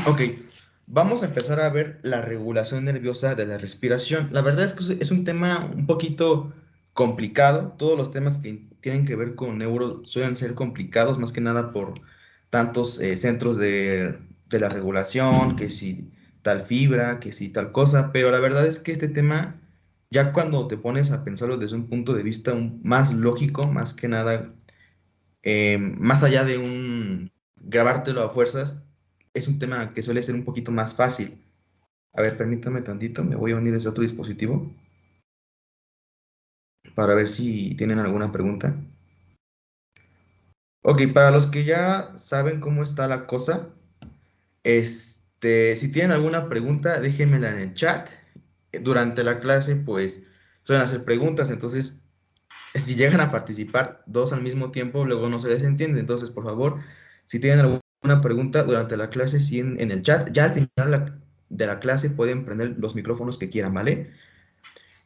Ok, vamos a empezar a ver la regulación nerviosa de la respiración. La verdad es que es un tema un poquito complicado. Todos los temas que tienen que ver con neuro suelen ser complicados, más que nada por tantos centros de la regulación, que si tal fibra, que si tal cosa. Pero la verdad es que este tema, ya cuando te pones a pensarlo desde un punto de vista más lógico, más que nada más allá de un grabártelo a fuerzas, es un tema que suele ser un poquito más fácil. A ver, permítame tantito, me voy a unir desde otro dispositivo para ver si tienen alguna pregunta. Ok, para los que ya saben cómo está la cosa, si tienen alguna pregunta, déjenmela en el chat. Durante la clase, pues, suelen hacer preguntas, entonces, si llegan a participar dos al mismo tiempo, luego no se les entiende. Entonces, por favor, si tienen alguna pregunta durante la clase, sí en el chat. Ya al final de la clase pueden prender los micrófonos que quieran, ¿vale?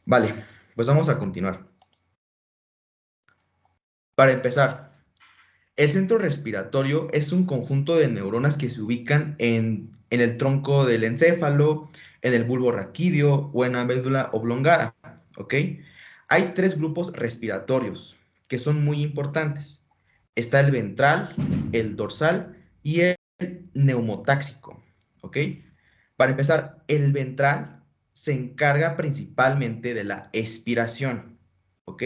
Vale, pues vamos a continuar. Para empezar, el centro respiratorio es un conjunto de neuronas que se ubican en el tronco del encéfalo, en el bulbo raquídeo o en la médula oblongada, ¿ok? Hay tres grupos respiratorios que son muy importantes. Está el ventral, el dorsal y el neumotáxico, ¿ok? Para empezar, el ventral se encarga principalmente de la expiración, ¿ok?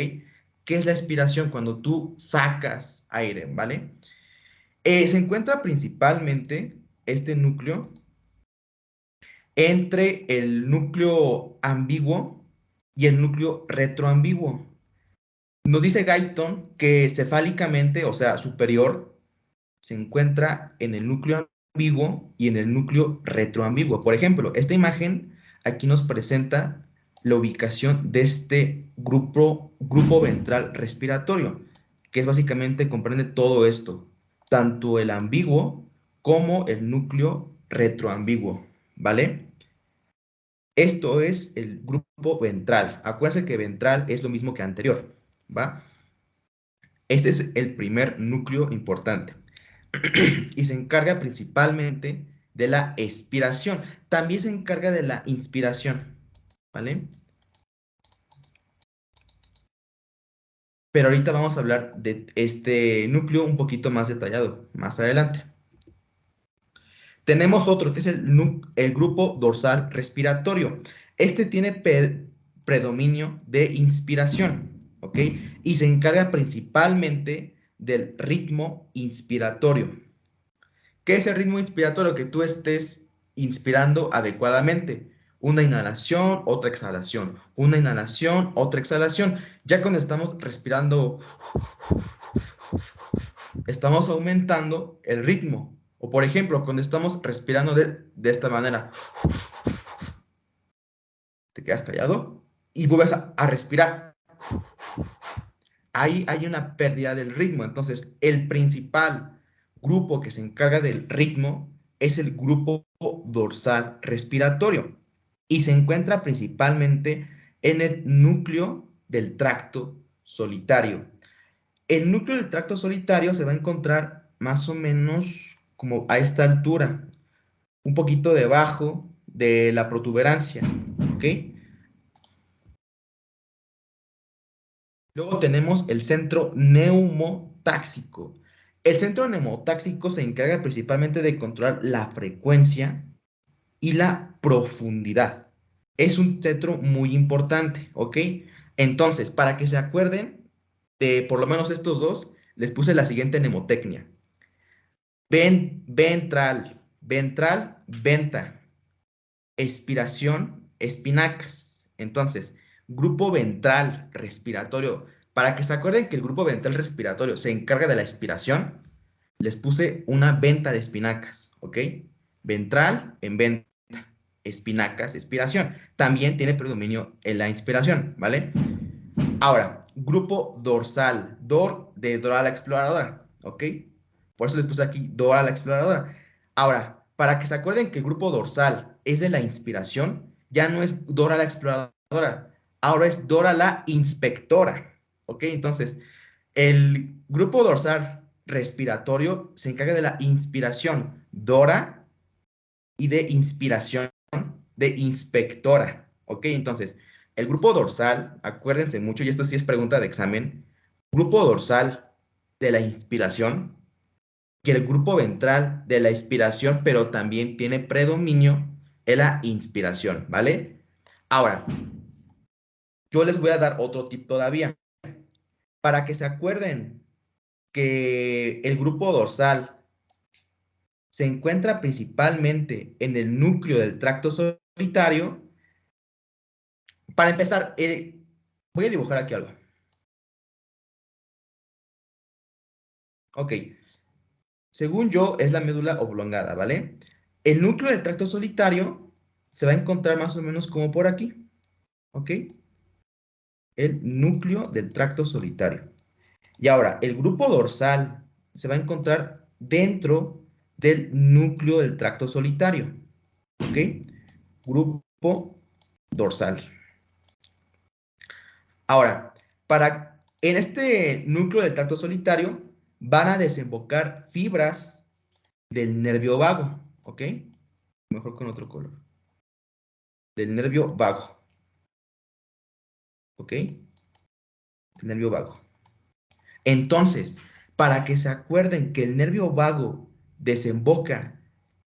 ¿Qué es la expiración? Cuando tú sacas aire, ¿vale? Se encuentra principalmente este núcleo entre el núcleo ambiguo y el núcleo retroambiguo. Nos dice Guyton que cefálicamente, o sea, superior, se encuentra en el núcleo ambiguo y en el núcleo retroambiguo. Por ejemplo, esta imagen aquí nos presenta la ubicación de este grupo ventral respiratorio, que es básicamente comprende todo esto, tanto el ambiguo como el núcleo retroambiguo, ¿vale? Esto es el grupo ventral. Acuérdense que ventral es lo mismo que anterior, ¿va? Este es el primer núcleo importante y se encarga principalmente de la expiración. También se encarga de la inspiración, ¿vale? Pero ahorita vamos a hablar de este núcleo un poquito más detallado, más adelante. Tenemos otro que es el grupo dorsal respiratorio. Este tiene predominio de inspiración, ¿ok? Y se encarga principalmente del ritmo inspiratorio. ¿Qué es el ritmo inspiratorio? Que tú estés inspirando adecuadamente. Una inhalación, otra exhalación. Una inhalación, otra exhalación. Ya cuando estamos respirando, estamos aumentando el ritmo. O por ejemplo, cuando estamos respirando de esta manera, te quedas callado y vuelves a respirar. Ahí hay una pérdida del ritmo. Entonces, el principal grupo que se encarga del ritmo es el grupo dorsal respiratorio y se encuentra principalmente en el núcleo del tracto solitario. El núcleo del tracto solitario se va a encontrar más o menos como a esta altura, un poquito debajo de la protuberancia, ¿ok? Luego tenemos el centro neumotáxico. El centro neumotáxico se encarga principalmente de controlar la frecuencia y la profundidad. Es un centro muy importante, ¿ok? Entonces, para que se acuerden de por lo menos estos dos, les puse la siguiente mnemotecnia. Ventral, ventral, venta. Expiración, espinacas. Entonces, grupo ventral respiratorio. Para que se acuerden que el grupo ventral respiratorio se encarga de la expiración, les puse una venta de espinacas, ¿ok? Ventral en venta, espinacas, expiración. También tiene predominio en la inspiración, ¿vale? Ahora, grupo dorsal, dor de Dora la exploradora, ¿ok? Por eso les puse aquí Dora la exploradora. Ahora, para que se acuerden que el grupo dorsal es de la inspiración, ya no es Dora la exploradora, ahora es Dora la inspectora, ¿ok? Entonces, el grupo dorsal respiratorio se encarga de la inspiración, Dora, y de inspiración de inspectora. ¿Ok? Entonces, el grupo dorsal, acuérdense mucho, y esto sí es pregunta de examen, grupo dorsal de la inspiración y el grupo ventral de la inspiración, pero también tiene predominio en la inspiración, ¿vale? Ahora, yo les voy a dar otro tip todavía, para que se acuerden que el grupo dorsal se encuentra principalmente en el núcleo del tracto solitario. Para empezar, voy a dibujar aquí algo. Ok, según yo es la médula oblongada, ¿vale? El núcleo del tracto solitario se va a encontrar más o menos como por aquí, ¿ok? El núcleo del tracto solitario. Y ahora, el grupo dorsal se va a encontrar dentro del núcleo del tracto solitario, ¿ok? Grupo dorsal. Ahora, en este núcleo del tracto solitario van a desembocar fibras del nervio vago, ¿ok? Mejor con otro color. Del nervio vago, ¿ok? El nervio vago. Entonces, para que se acuerden que el nervio vago desemboca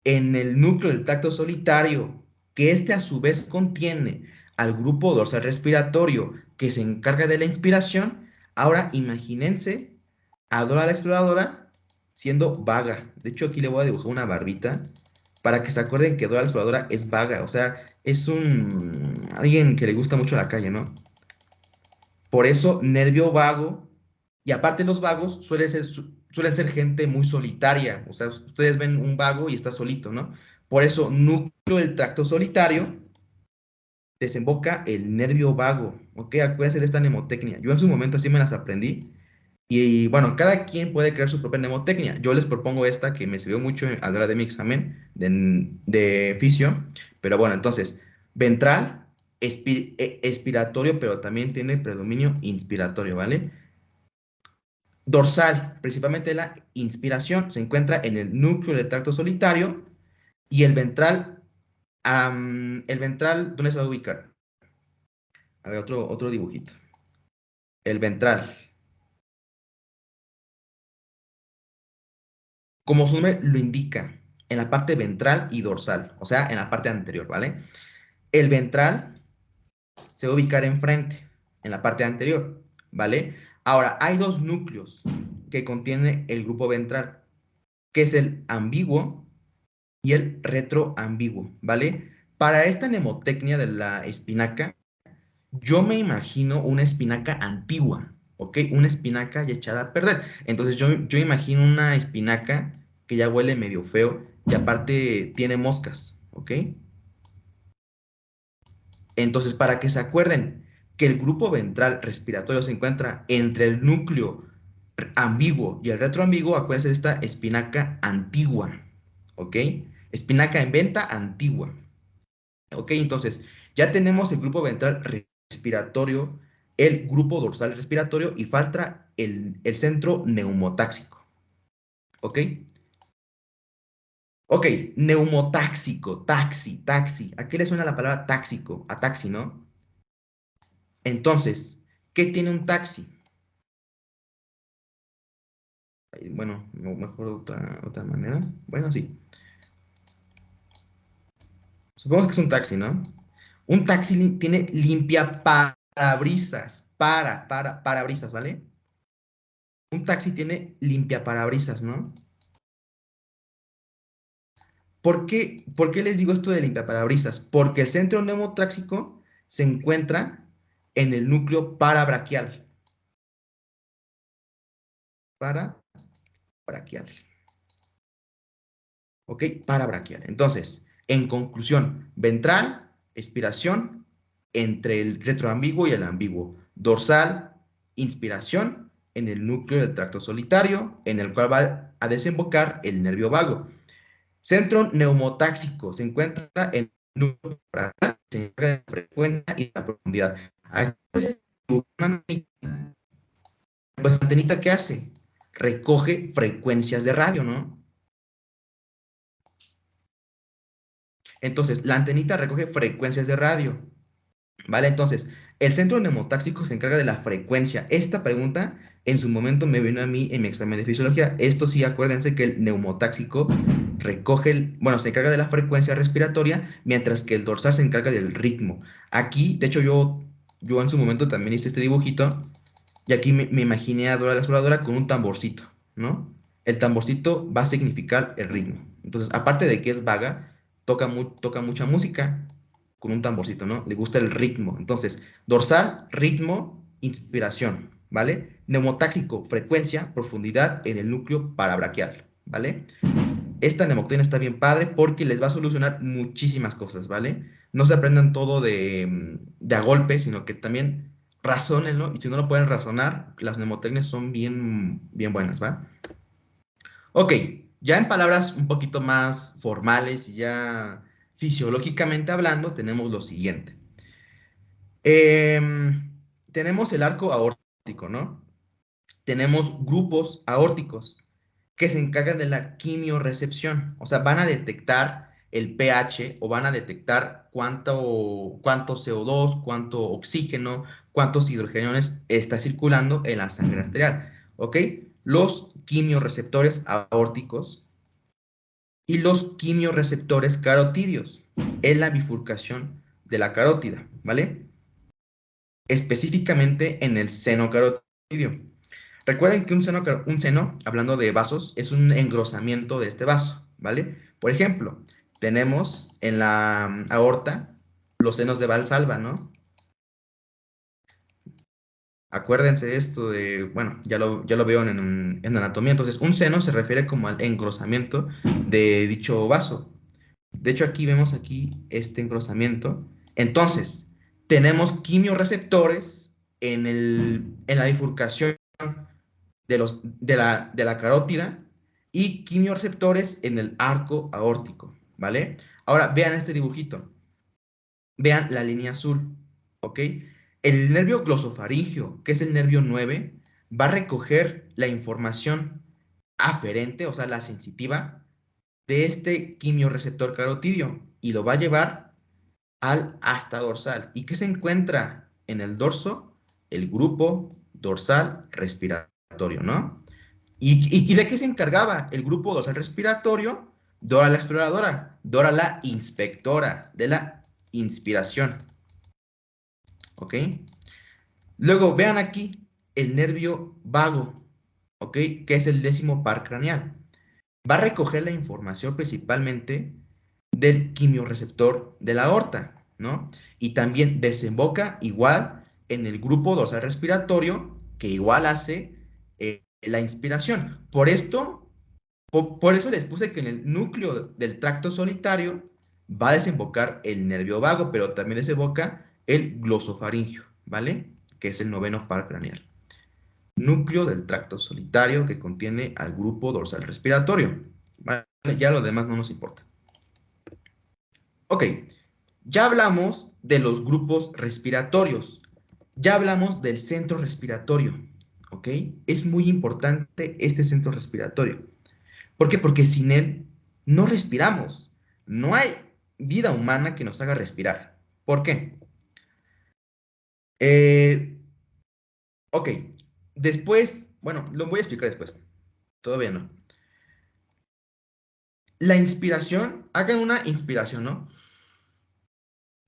en el núcleo del tracto solitario, que este a su vez contiene al grupo dorsal respiratorio que se encarga de la inspiración, ahora imagínense a Dora la exploradora siendo vaga. De hecho, aquí le voy a dibujar una barbita para que se acuerden que Dora la exploradora es vaga, o sea, es alguien que le gusta mucho la calle, ¿no? Por eso, nervio vago, y aparte los vagos suelen ser gente muy solitaria, o sea, ustedes ven un vago y está solito, ¿no? Por eso, núcleo del tracto solitario desemboca el nervio vago, ¿ok? Acuérdense de esta mnemotecnia. Yo en su momento así me las aprendí, y bueno, cada quien puede crear su propia mnemotecnia. Yo les propongo esta que me sirvió mucho a la hora de mi examen de fisio, pero bueno, entonces, ventral, expiratorio, pero también tiene predominio inspiratorio, ¿vale? Dorsal, principalmente la inspiración, se encuentra en el núcleo del tracto solitario y el ventral, ¿dónde se va a ubicar? A ver, otro dibujito. El ventral, como su nombre lo indica, en la parte ventral y dorsal, o sea, en la parte anterior, ¿vale? El ventral se va a ubicar enfrente, en la parte anterior, ¿vale? Ahora, hay dos núcleos que contiene el grupo ventral, que es el ambiguo y el retroambiguo, ¿vale? Para esta mnemotecnia de la espinaca, yo me imagino una espinaca antigua, ¿ok? Una espinaca ya echada a perder. Entonces yo imagino una espinaca que ya huele medio feo y aparte tiene moscas, ¿ok? Entonces, para que se acuerden que el grupo ventral respiratorio se encuentra entre el núcleo ambiguo y el retroambiguo, acuérdense de esta espinaca antigua, ¿ok? Espinaca en venta antigua. Ok, entonces ya tenemos el grupo ventral respiratorio, el grupo dorsal respiratorio y falta el centro neumotáxico. Ok, ok, neumotáxico, taxi. ¿A qué le suena la palabra táxico? A taxi, ¿no? Entonces, ¿qué tiene un taxi? Bueno, mejor otra manera. Bueno, sí. Supongamos que es un taxi, ¿no? Un taxi tiene limpia parabrisas, parabrisas, ¿vale? Un taxi tiene limpiaparabrisas, ¿no? ¿Por qué les digo esto de limpiaparabrisas? Porque el centro neumotráxico se encuentra en el núcleo parabraquial. Parabraquial. ¿Ok? Parabraquial. Entonces, en conclusión, ventral, expiración entre el retroambiguo y el ambiguo. Dorsal, inspiración en el núcleo del tracto solitario, en el cual va a desembocar el nervio vago. Centro neumotáxico se encuentra en el núcleo parabraquial, se encarga de la frecuencia y la profundidad. Aquí se una antenita. Pues la antenita, ¿qué hace? Recoge frecuencias de radio, ¿no? Entonces, la antenita recoge frecuencias de radio, ¿vale? Entonces, el centro neumotáxico se encarga de la frecuencia. Esta pregunta en su momento me vino a mí en mi examen de fisiología. Esto sí, acuérdense que el neumotáxico recoge, bueno, se encarga de la frecuencia respiratoria, mientras que el dorsal se encarga del ritmo. Aquí, de hecho, yo en su momento también hice este dibujito, y aquí me imaginé a Dora la Exploradora con un tamborcito, ¿no? El tamborcito va a significar el ritmo. Entonces, aparte de que es vaga, toca mucha música con un tamborcito, ¿no? Le gusta el ritmo. Entonces, dorsal, ritmo, inspiración, ¿vale? Neumotáxico, frecuencia, profundidad en el núcleo parabraquial, ¿vale? Esta nemoctina está bien padre porque les va a solucionar muchísimas cosas, ¿vale? No se aprendan todo de a golpe, sino que también razónenlo, y si no lo pueden razonar, las mnemotecnias son bien, bien buenas, ¿va? Ok, ya en palabras un poquito más formales y ya fisiológicamente hablando, tenemos lo siguiente. Tenemos el arco aórtico, ¿no? Tenemos grupos aórticos que se encargan de la quimiorrecepción, o sea, van a detectar el pH o van a detectar cuánto CO2, cuánto oxígeno, cuántos hidrogeniones está circulando en la sangre arterial, ¿ok? Los quimiorreceptores aórticos y los quimiorreceptores carotídeos en la bifurcación de la carótida, ¿vale? Específicamente en el seno carotídeo. Recuerden que un seno, hablando de vasos, es un engrosamiento de este vaso, ¿vale? Por ejemplo, tenemos en la aorta los senos de Valsalva, ¿no? Acuérdense de esto de, bueno, ya lo veo en anatomía. Entonces, un seno se refiere como al engrosamiento de dicho vaso. De hecho, aquí vemos aquí este engrosamiento. Entonces, tenemos quimiorreceptores en la bifurcación de la carótida y quimiorreceptores en el arco aórtico, ¿vale? Ahora, vean este dibujito. Vean la línea azul, ¿ok? El nervio glosofaringio, que es el nervio 9, va a recoger la información aferente, o sea, la sensitiva, de este quimiorreceptor carotídeo y lo va a llevar al asta dorsal. ¿Y qué se encuentra en el dorso? El grupo dorsal respiratorio, ¿no? ¿Y de qué se encargaba el grupo dorsal respiratorio? Dora la exploradora, Dora la inspectora de la inspiración, ¿ok? Luego vean aquí el nervio vago, ¿ok? Que es el 10º par craneal. Va a recoger la información principalmente del quimiorreceptor de la aorta, ¿no? Y también desemboca igual en el grupo dorsal respiratorio, que igual hace la inspiración. Por eso les puse que en el núcleo del tracto solitario va a desembocar el nervio vago, pero también desemboca el glosofaringio, ¿vale? Que es el 9º par craneal. Núcleo del tracto solitario que contiene al grupo dorsal respiratorio, ¿vale? Ya lo demás no nos importa. Ok, ya hablamos de los grupos respiratorios, ya hablamos del centro respiratorio, ¿ok? Es muy importante este centro respiratorio. ¿Por qué? Porque sin él no respiramos. No hay vida humana que nos haga respirar. ¿Por qué? Eh, ok, después, bueno, lo voy a explicar después. Todavía no. La inspiración, hagan una inspiración, ¿no?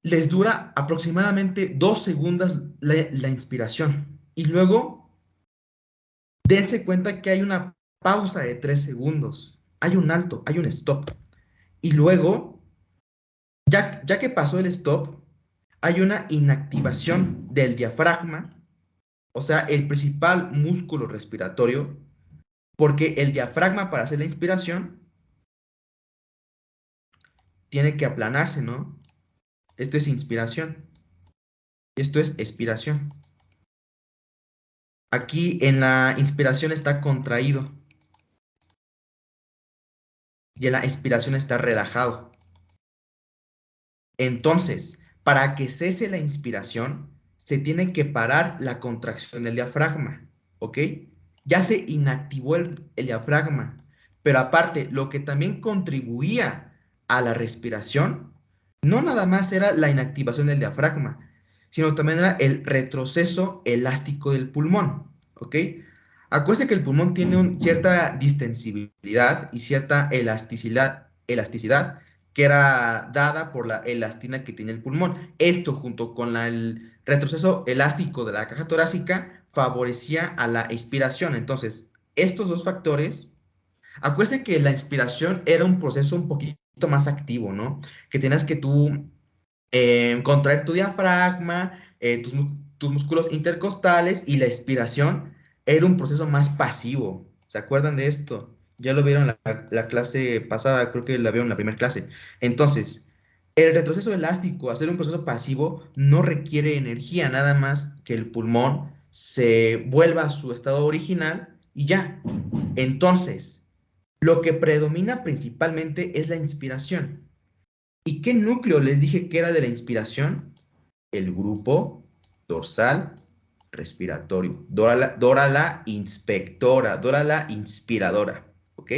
Les dura aproximadamente 2 segundos la inspiración. Y luego dense cuenta que hay una pausa de 3 segundos. Hay un alto, hay un stop. Y luego, ya que pasó el stop, hay una inactivación del diafragma, o sea, el principal músculo respiratorio, porque el diafragma para hacer la inspiración tiene que aplanarse, ¿no? Esto es inspiración, esto es expiración. Aquí en la inspiración está contraído y en la expiración está relajado. Entonces, para que cese la inspiración, se tiene que parar la contracción del diafragma, ¿ok? Ya se inactivó el diafragma, pero aparte, lo que también contribuía a la respiración No nada más era la inactivación del diafragma, sino también era el retroceso elástico del pulmón, ¿ok? Acuérdense que el pulmón tiene cierta distensibilidad y cierta elasticidad que era dada por la elastina que tiene el pulmón. Esto junto con el retroceso elástico de la caja torácica favorecía a la expiración. Entonces, estos dos factores, acuérdense que la inspiración era un proceso un poquito más activo, ¿no? Que tenías que tú contraer tu diafragma, tus músculos intercostales y la expiración era un proceso más pasivo. ¿Se acuerdan de esto? Ya lo vieron la clase pasada, creo que la vieron en la primera clase. Entonces, el retroceso elástico, hacer un proceso pasivo, no requiere energía, nada más que el pulmón se vuelva a su estado original y ya. Entonces, lo que predomina principalmente es la inspiración. ¿Y qué núcleo les dije que era de la inspiración? El grupo dorsal respiratorio. Dora la inspectora, Dora la inspiradora. ¿Ok?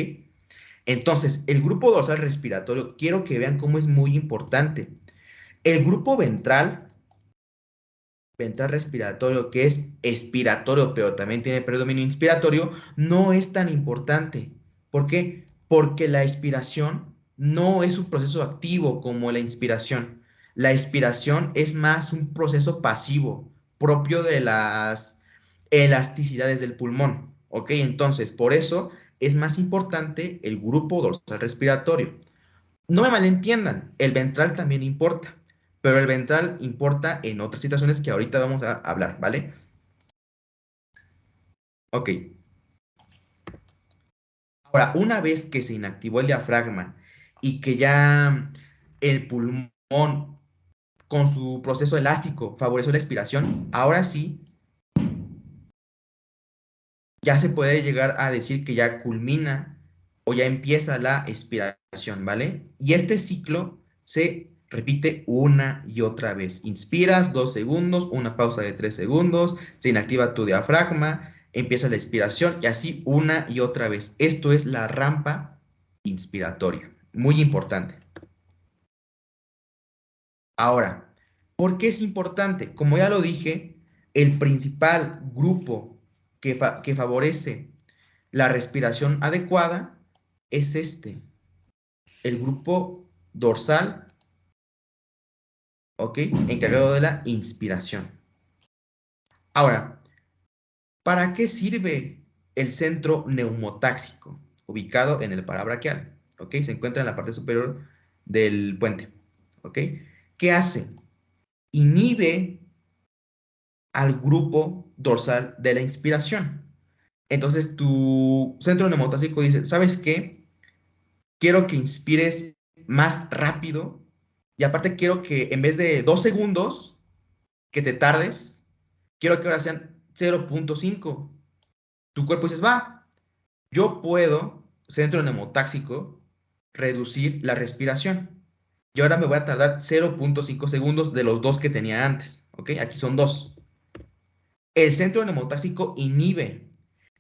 Entonces, el grupo dorsal respiratorio, quiero que vean cómo es muy importante. El grupo ventral respiratorio, que es expiratorio, pero también tiene predominio inspiratorio, no es tan importante. ¿Por qué? Porque la expiración no es un proceso activo como la inspiración. La expiración es más un proceso pasivo, propio de las elasticidades del pulmón. ¿Ok? Entonces, por eso es más importante el grupo dorsal respiratorio. No me malentiendan, el ventral también importa, pero el ventral importa en otras situaciones que ahorita vamos a hablar, ¿vale? Ok. Ahora, una vez que se inactivó el diafragma y que ya el pulmón con su proceso elástico favoreció la expiración, ahora sí, ya se puede llegar a decir que ya culmina o ya empieza la expiración, ¿vale? Y este ciclo se repite una y otra vez. Inspiras 2 segundos, una pausa de 3 segundos, se inactiva tu diafragma, empieza la expiración y así una y otra vez. Esto es la rampa inspiratoria. Muy importante. Ahora, ¿por qué es importante? Como ya lo dije, el principal grupo que favorece la respiración adecuada es el grupo dorsal, ¿ok? Encargado de la inspiración. Ahora, ¿para qué sirve el centro neumotáxico? Ubicado en el parabraquial, ¿ok? Se encuentra en la parte superior del puente, ¿ok? ¿Qué hace? Inhibe al grupo dorsal de la inspiración. Entonces, tu centro neumotáxico dice, ¿sabes qué? Quiero que inspires más rápido y aparte quiero que en vez de 2 segundos que te tardes, quiero que ahora sean 0.5. Tu cuerpo dices, va, yo puedo, centro neumotáxico, reducir la respiración. Y ahora me voy a tardar 0.5 segundos de los dos que tenía antes. ¿Ok? Aquí son dos. El centro neumotáxico inhibe.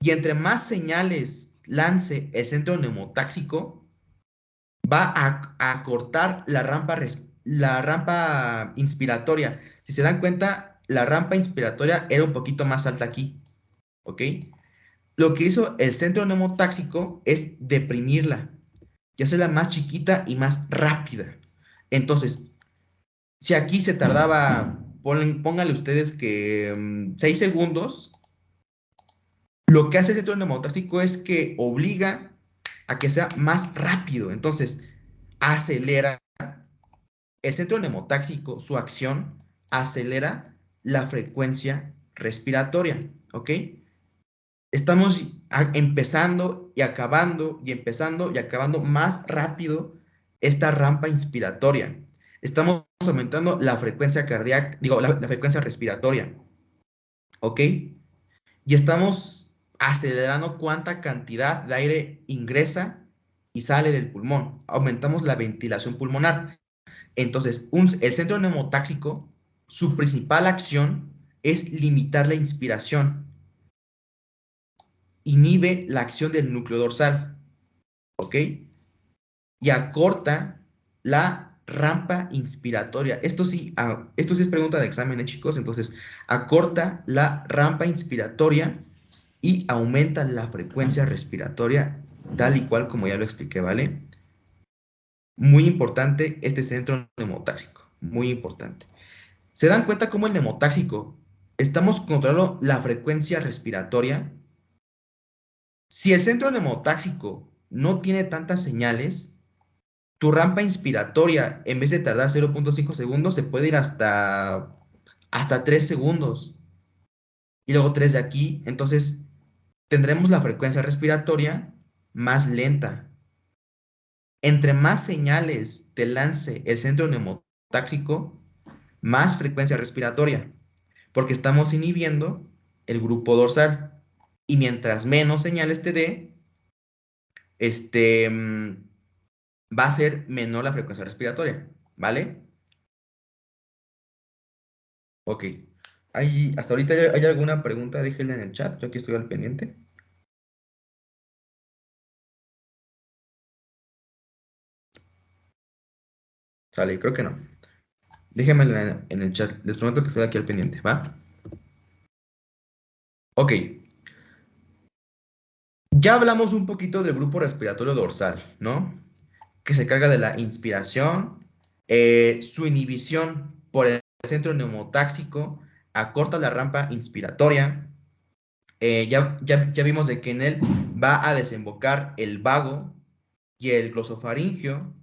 Y entre más señales lance el centro neumotáxico, va a cortar la rampa inspiratoria. Si se dan cuenta, la rampa inspiratoria era un poquito más alta aquí, ¿ok? Lo que hizo el centro neumotáxico es deprimirla y hacerla más chiquita y más rápida. Entonces, si aquí se tardaba, pónganle ustedes que 6 segundos, lo que hace el centro neumotáxico es que obliga a que sea más rápido. Entonces, acelera el centro neumotáxico, su acción acelera la frecuencia respiratoria, ¿ok? Estamos empezando y acabando y empezando y acabando más rápido esta rampa inspiratoria. Estamos aumentando la frecuencia cardíaca, digo, la frecuencia respiratoria, ¿ok? Y estamos acelerando cuánta cantidad de aire ingresa y sale del pulmón. Aumentamos la ventilación pulmonar. Entonces, el centro neumotáxico, su principal acción es limitar la inspiración, inhibe la acción del núcleo dorsal, ¿ok? Y acorta la rampa inspiratoria. Esto sí es pregunta de examen, chicos. Entonces, acorta la rampa inspiratoria y aumenta la frecuencia respiratoria, tal y cual como ya lo expliqué, ¿vale? Muy importante este centro neumotáxico, muy importante. ¿Se dan cuenta cómo el neumotáxico estamos controlando la frecuencia respiratoria? Si el centro neumotáxico no tiene tantas señales, tu rampa inspiratoria, en vez de tardar 0.5 segundos, se puede ir hasta 3 segundos. Y luego 3 de aquí. Entonces, tendremos la frecuencia respiratoria más lenta. Entre más señales te lance el centro neumotáxico, más frecuencia respiratoria, porque estamos inhibiendo el grupo dorsal. Y mientras menos señales te dé, va a ser menor la frecuencia respiratoria, ¿vale? Ok. Hasta ahorita hay alguna pregunta, déjenla en el chat, yo aquí estoy al pendiente. Sale, creo que no. Déjenmela en el chat, les prometo que estoy aquí al pendiente, ¿va? Ok. Ya hablamos un poquito del grupo respiratorio dorsal, ¿no? Que se carga de la inspiración, su inhibición por el centro neumotáxico, acorta la rampa inspiratoria. Ya vimos de que en él va a desembocar el vago y el glosofaringio,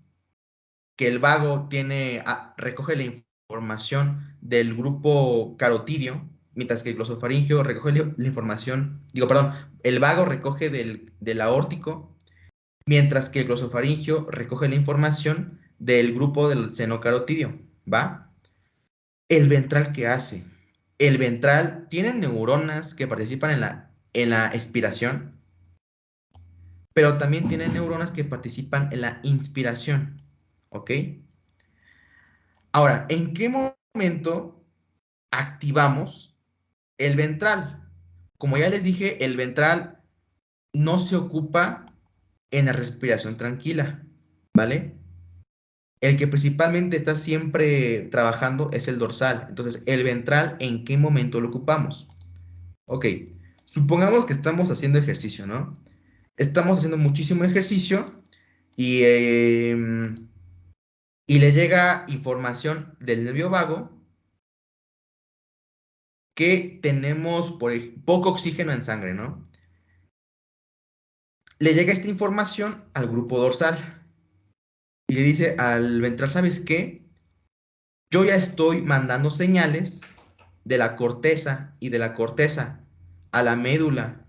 que el vago recoge la información del grupo carotidio, mientras que el glosofaringio recoge la información, digo, perdón, el vago recoge del aórtico, mientras que el glosofaringio recoge la información del grupo del seno carotidio, ¿va? El ventral, ¿qué hace? El ventral tiene neuronas que participan en la expiración, pero también tiene neuronas que participan en la inspiración, ¿ok? Ahora, ¿en qué momento activamos el ventral? Como ya les dije, el ventral no se ocupa en la respiración tranquila, ¿vale? El que principalmente está siempre trabajando es el dorsal. Entonces, el ventral, ¿en qué momento lo ocupamos? Ok, supongamos que estamos haciendo ejercicio, ¿no? Estamos haciendo muchísimo ejercicio y, y le llega información del nervio vago que tenemos poco oxígeno en sangre, ¿no? Le llega esta información al grupo dorsal y le dice al ventral, ¿sabes qué? Yo ya estoy mandando señales de la corteza y de la corteza a la médula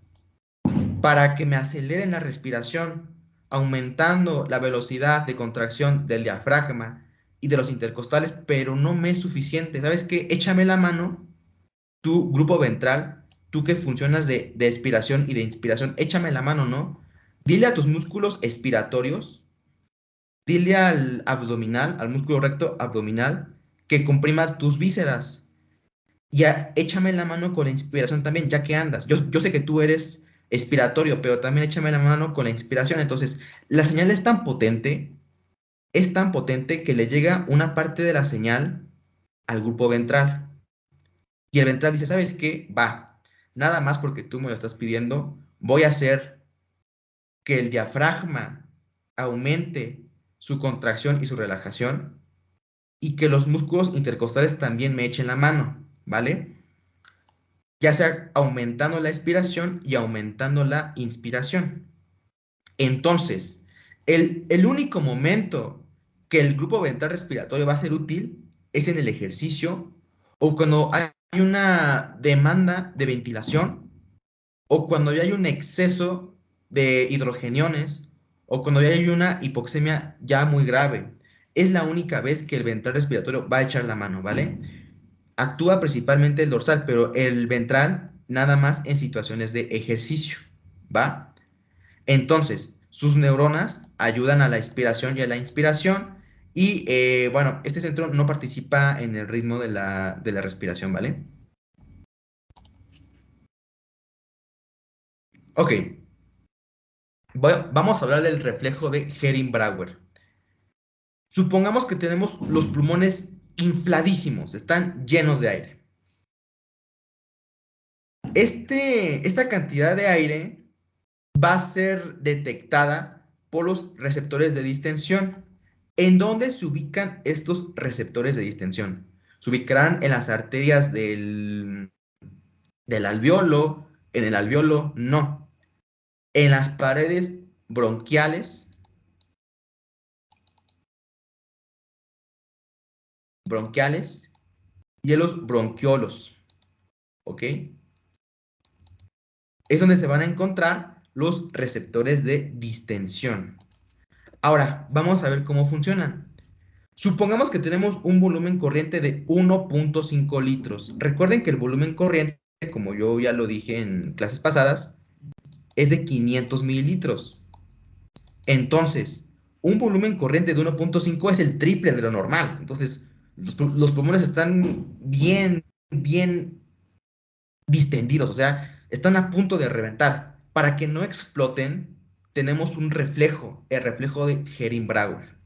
para que me aceleren la respiración, aumentando la velocidad de contracción del diafragma y de los intercostales, pero no me es suficiente. ¿Sabes qué? Échame la mano, tu grupo ventral, tú que funcionas de expiración y de inspiración, échame la mano, ¿no? Dile a tus músculos expiratorios, dile al abdominal, al músculo recto abdominal, que comprima tus vísceras. Ya échame la mano con la inspiración también, ya que andas. Yo sé que tú eres expiratorio, pero también échame la mano con la inspiración. Entonces, la señal es tan potente que le llega una parte de la señal al grupo ventral. Y el ventral dice, ¿sabes qué? Va, nada más porque tú me lo estás pidiendo, voy a hacer que el diafragma aumente su contracción y su relajación y que los músculos intercostales también me echen la mano, ¿vale? Ya sea aumentando la expiración y aumentando la inspiración. Entonces, el único momento que el grupo ventral respiratorio va a ser útil es en el ejercicio o cuando hay una demanda de ventilación o cuando ya hay un exceso de hidrogeniones o cuando ya hay una hipoxemia ya muy grave. Es la única vez que el ventral respiratorio va a echar la mano, ¿vale? Actúa principalmente el dorsal, pero el ventral nada más en situaciones de ejercicio, ¿va? Entonces, sus neuronas ayudan a la expiración y a la inspiración y, bueno, este centro no participa en el ritmo de la respiración, ¿vale? Ok, vamos a hablar del reflejo de Herring-Brauer. Supongamos que tenemos los pulmones infladísimos, están llenos de aire. Esta cantidad de aire va a ser detectada por los receptores de distensión. ¿En dónde se ubican estos receptores de distensión? Se ubicarán en las arterias del alveolo, en el alveolo, no. En las paredes bronquiales, y en los bronquiolos, ¿ok? Es donde se van a encontrar los receptores de distensión. Ahora, vamos a ver cómo funcionan. Supongamos que tenemos un volumen corriente de 1.5 litros. Recuerden que el volumen corriente, como yo ya lo dije en clases pasadas, es de 500 mililitros. Entonces, un volumen corriente de 1.5 es el triple de lo normal. Entonces, los pulmones están bien distendidos, o sea, están a punto de reventar. Para que no exploten, tenemos un reflejo, el reflejo de Herring-Brauer.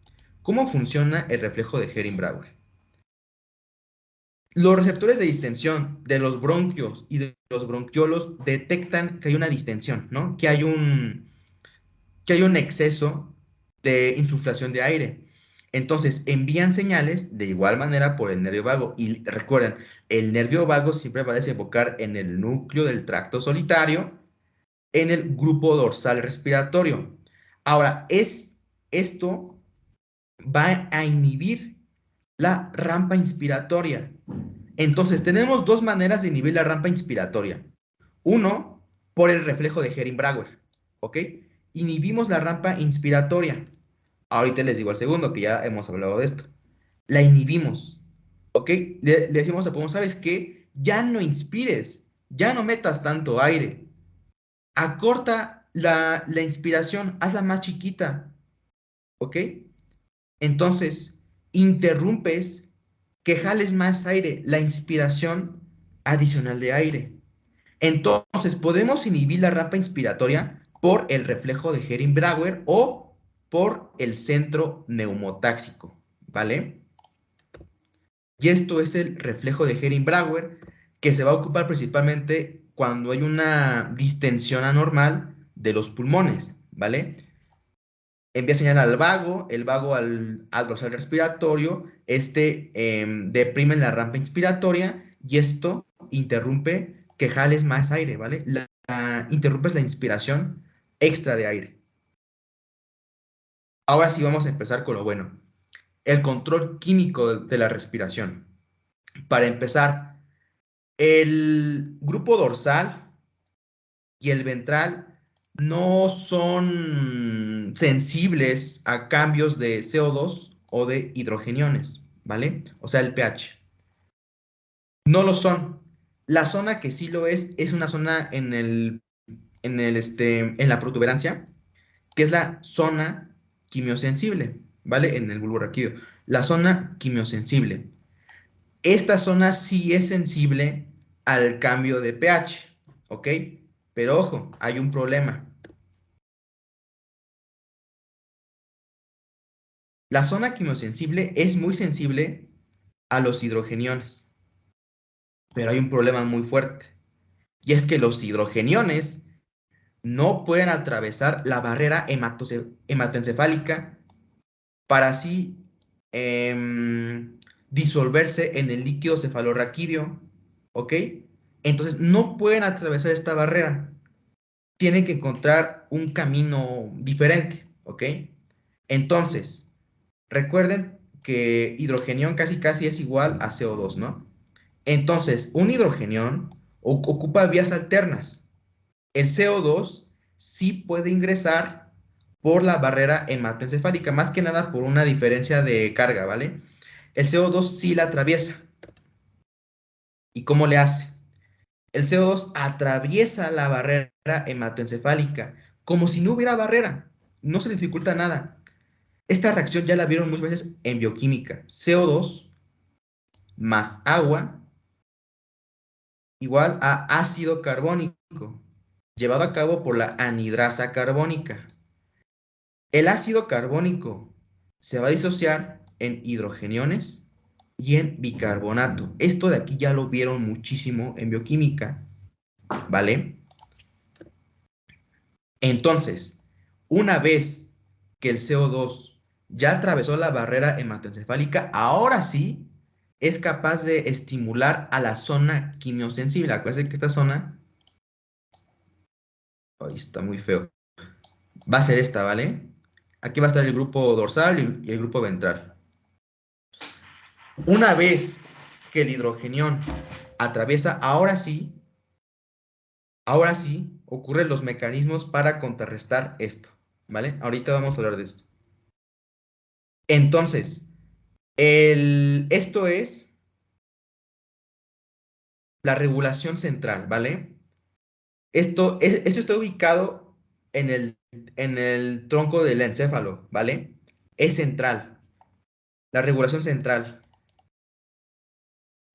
¿Cómo funciona el reflejo de Herring-Brauer? Los receptores de distensión de los bronquios y de los bronquiolos detectan que hay una distensión, ¿no? Que hay un exceso de insuflación de aire. Entonces envían señales de igual manera por el nervio vago. Y recuerden, el nervio vago siempre va a desembocar en el núcleo del tracto solitario, en el grupo dorsal respiratorio. Ahora, esto va a inhibir la rampa inspiratoria. Entonces, tenemos dos maneras de inhibir la rampa inspiratoria. Uno, por el reflejo de Herring-Brauer, ¿ok? Inhibimos la rampa inspiratoria. Ahorita les digo el segundo, que ya hemos hablado de esto. La inhibimos, ¿ok? Le decimos a pulmón, ¿sabes qué? Ya no inspires, ya no metas tanto aire. Acorta la inspiración, hazla más chiquita, ¿ok? Entonces, interrumpes que jales más aire, la inspiración adicional de aire. Entonces, podemos inhibir la rampa inspiratoria por el reflejo de Herring-Brauer o por el centro neumotáxico, ¿vale? Y esto es el reflejo de Herring-Brauer, que se va a ocupar principalmente cuando hay una distensión anormal de los pulmones, ¿vale? Envía señal al vago, el vago al dorsal respiratorio, deprime la rampa inspiratoria y esto interrumpe que jales más aire, ¿vale? Interrumpes la inspiración extra de aire. Ahora sí vamos a empezar con lo bueno, el control químico de la respiración. Para empezar, el grupo dorsal y el ventral no son sensibles a cambios de CO2 o de hidrogeniones, ¿vale? O sea, el pH. No lo son. La zona que sí lo es una zona en la protuberancia, que es la zona quimiosensible, ¿vale? En el bulbo raquídeo. La zona quimiosensible. Esta zona sí es sensible al cambio de pH, ¿ok? Pero ojo, hay un problema. La zona quimiosensible es muy sensible a los hidrogeniones, pero hay un problema muy fuerte. Y es que los hidrogeniones no pueden atravesar la barrera hematoencefálica para así disolverse en el líquido cefalorraquídeo, ¿ok? Entonces no pueden atravesar esta barrera. Tienen que encontrar un camino diferente, ¿ok? Entonces, recuerden que hidrogenión casi casi es igual a CO2, ¿no? Entonces, un hidrogenión ocupa vías alternas. El CO2 sí puede ingresar por la barrera hematoencefálica, más que nada por una diferencia de carga, ¿vale? El CO2 sí la atraviesa. ¿Y cómo le hace? El CO2 atraviesa la barrera hematoencefálica como si no hubiera barrera. No se dificulta nada. Esta reacción ya la vieron muchas veces en bioquímica. CO2 más agua igual a ácido carbónico, llevado a cabo por la anhidrasa carbónica. El ácido carbónico se va a disociar en hidrogeniones y en bicarbonato. Esto de aquí ya lo vieron muchísimo en bioquímica, ¿vale? Entonces, una vez que el CO2 ya atravesó la barrera hematoencefálica, ahora sí es capaz de estimular a la zona quimiosensible. Acuérdense que esta zona, ahí está muy feo, va a ser esta, ¿vale? Aquí va a estar el grupo dorsal y el grupo ventral. Una vez que el hidrogenión atraviesa, ahora sí ocurren los mecanismos para contrarrestar esto, ¿vale? Ahorita vamos a hablar de esto. Entonces, esto es la regulación central, ¿vale? Esto está ubicado en el tronco del encéfalo, ¿vale? Es central. La regulación central